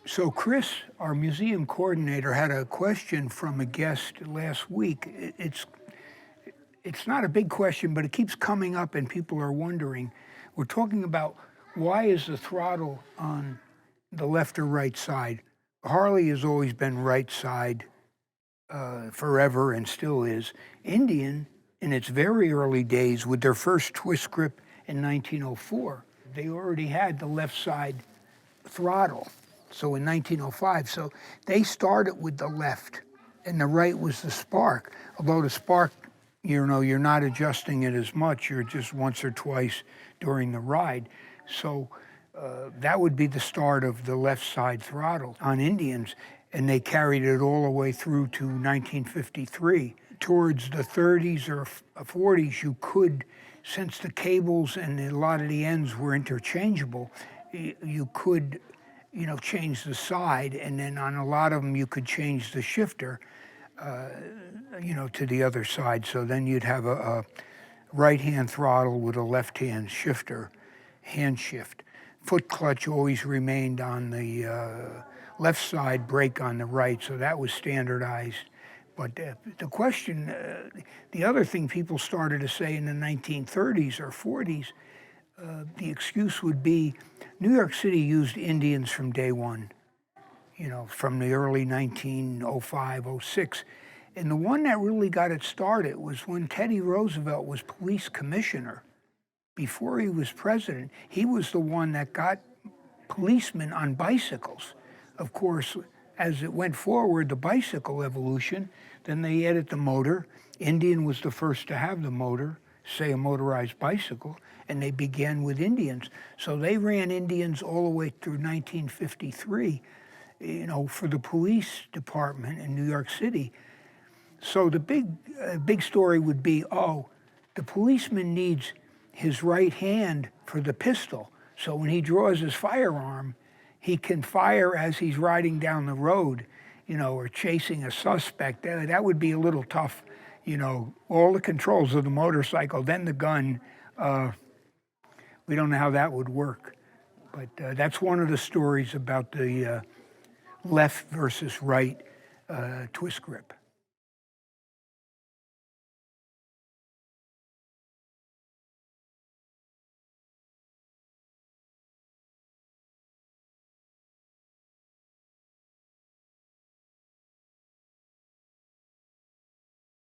So Chris, our museum coordinator, had a question from a guest last week. It's not a big question, but it keeps coming up and people are wondering. We're talking about why is the throttle on the left or right side? Harley has always been right side forever and still is. Indian, in its very early days with their first twist grip in 1904, they already had the left side throttle. So in 1905, so they started with the left and the right was the spark. Although the spark, you're not adjusting it as much, you're just once or twice during the ride. So that would be the start of the left side throttle on Indians, and they carried it all the way through to 1953. Towards the 30s or 40s, you could, since the cables and a lot of the ends were interchangeable, you could change the side, and then on a lot of them you could change the shifter, to the other side. So then you'd have a right-hand throttle with a left-hand shifter, hand shift. Foot clutch always remained on the left side, brake on the right, so that was standardized. But the question, the other thing people started to say in the 1930s or 40s, the excuse would be New York City used Indians from day one, from the early 1905, 06. And the one that really got it started was when Teddy Roosevelt was police commissioner. Before he was president, he was the one that got policemen on bicycles. Of course, as it went forward, the bicycle evolution, then they added the motor. Indian was the first to have the motor, say a motorized bicycle, and they began with Indians. So they ran Indians all the way through 1953, for the police department in New York City. So the big story would be, the policeman needs his right hand for the pistol. So when he draws his firearm, he can fire as he's riding down the road, or chasing a suspect. That would be a little tough, all the controls of the motorcycle, then the gun. We don't know how that would work. But that's one of the stories about the left versus right twist grip.